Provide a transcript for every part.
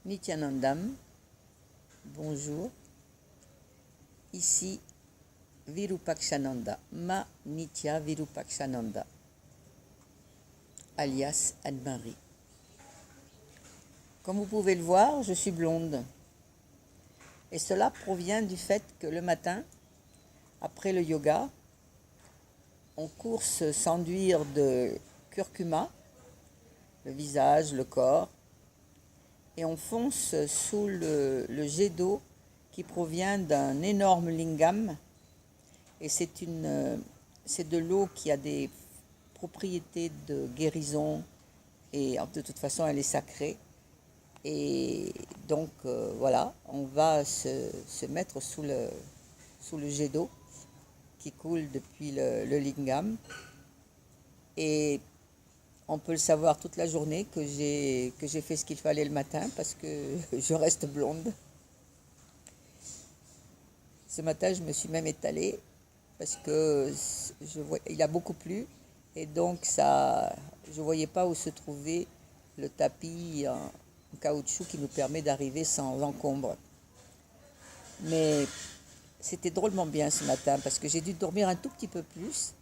Nityanandam, bonjour. Ici Virupakshananda, ma Nitya Virupakshananda, alias Anne-Marie. Comme vous pouvez le voir, je suis blonde. Et cela provient du fait que le matin, après le yoga, on course s'enduire de curcuma, le visage, le corps, et on fonce sous le jet d'eau qui provient d'un énorme lingam. Et c'est de l'eau qui a des propriétés de guérison, et de toute façon elle est sacrée. Et donc voilà, on va se mettre sous le jet d'eau qui coule depuis le lingam. Et on peut le savoir toute la journée que j'ai fait ce qu'il fallait le matin parce que je reste blonde. Ce matin, je me suis même étalée parce que il a beaucoup plu et donc je ne voyais pas où se trouvait le tapis en caoutchouc qui nous permet d'arriver sans encombre. Mais c'était drôlement bien ce matin parce que j'ai dû dormir un tout petit peu plus.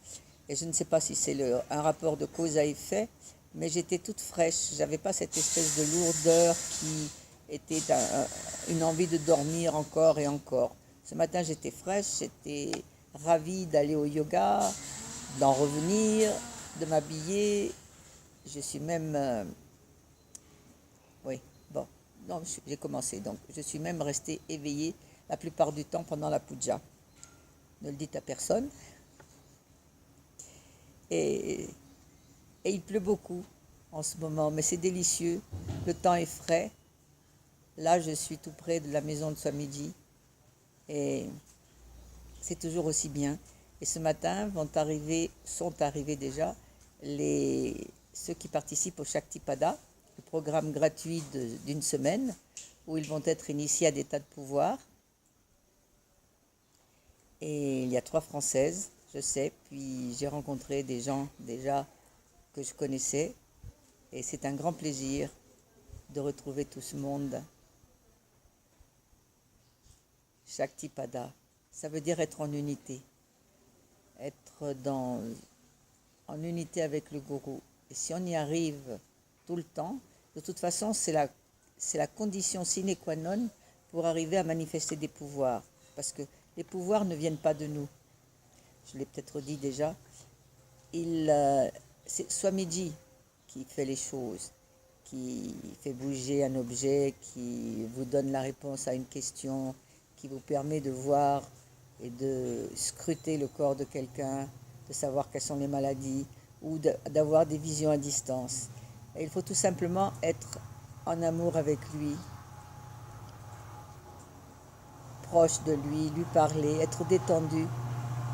Et je ne sais pas si c'est un rapport de cause à effet, mais j'étais toute fraîche. Je n'avais pas cette espèce de lourdeur qui était une envie de dormir encore et encore. Ce matin, j'étais fraîche, j'étais ravie d'aller au yoga, d'en revenir, de m'habiller. Je suis même... oui, bon, non, j'ai commencé. Donc, je suis même restée éveillée la plupart du temps pendant la puja. Ne le dites à personne. Et il pleut beaucoup en ce moment, mais c'est délicieux. Le temps est frais. Là, je suis tout près de la maison de Swamiji et c'est toujours aussi bien. Et ce matin sont arrivés déjà ceux qui participent au Shaktipada, le programme gratuit d'une semaine où ils vont être initiés à des tas de pouvoirs. Et il y a 3 Françaises. Je sais, puis j'ai rencontré des gens déjà que je connaissais et c'est un grand plaisir de retrouver tout ce monde. Shaktipada, ça veut dire être en unité, être en unité avec le gourou. Et si on y arrive tout le temps, de toute façon c'est la condition sine qua non pour arriver à manifester des pouvoirs, parce que les pouvoirs ne viennent pas de nous. Je l'ai peut-être dit déjà, c'est Swamiji qui fait les choses, qui fait bouger un objet, qui vous donne la réponse à une question, qui vous permet de voir et de scruter le corps de quelqu'un, de savoir quelles sont les maladies, ou d'avoir des visions à distance. Et il faut tout simplement être en amour avec lui, proche de lui, lui parler, être détendu.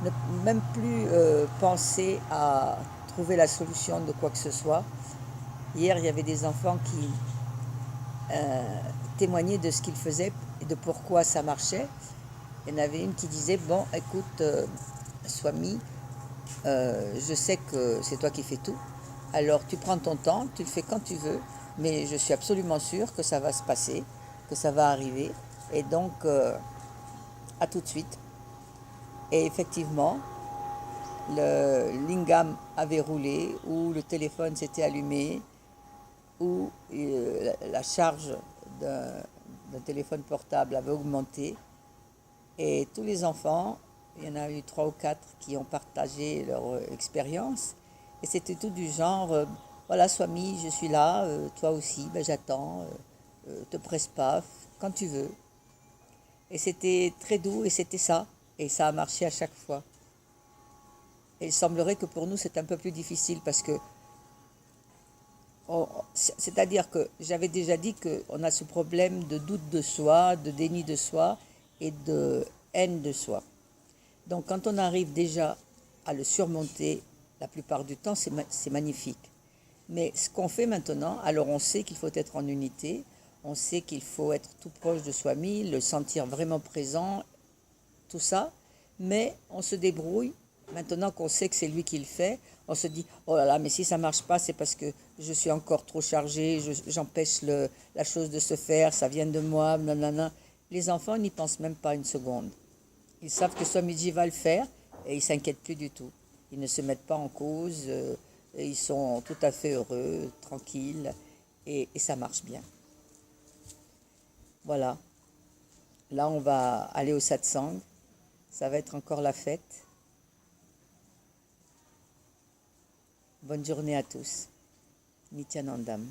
Ne même plus penser à trouver la solution de quoi que ce soit. Hier, il y avait des enfants qui témoignaient de ce qu'ils faisaient et de pourquoi ça marchait. Il y en avait une qui disait, bon, écoute, Swami, je sais que c'est toi qui fais tout. Alors, tu prends ton temps, tu le fais quand tu veux, mais je suis absolument sûre que ça va se passer, que ça va arriver. Et donc, à tout de suite. Et effectivement, le lingam avait roulé, ou le téléphone s'était allumé, ou la charge d'un téléphone portable avait augmenté. Et tous les enfants, il y en a eu 3 ou 4 qui ont partagé leur expérience. Et c'était tout du genre, voilà Swami, je suis là, toi aussi, ben, j'attends, te presse pas, quand tu veux. Et c'était très doux et c'était ça. Et ça a marché à chaque fois. Et il semblerait que pour nous, c'est un peu plus difficile parce que, c'est-à-dire que j'avais déjà dit qu'on a ce problème de doute de soi, de déni de soi et de haine de soi. Donc quand on arrive déjà à le surmonter, la plupart du temps, c'est magnifique. Mais ce qu'on fait maintenant, alors on sait qu'il faut être en unité, on sait qu'il faut être tout proche de Swami, le sentir vraiment présent, tout ça, mais on se débrouille. Maintenant qu'on sait que c'est lui qui le fait, on se dit, oh là là, mais si ça ne marche pas, c'est parce que je suis encore trop chargée, j'empêche la chose de se faire, ça vient de moi, nanana. Les enfants n'y pensent même pas une seconde. Ils savent que Swamiji va le faire et ils ne s'inquiètent plus du tout. Ils ne se mettent pas en cause, et ils sont tout à fait heureux, tranquilles, et ça marche bien. Voilà. Là, on va aller au satsang. Ça va être encore la fête. Bonne journée à tous. Nityanandam.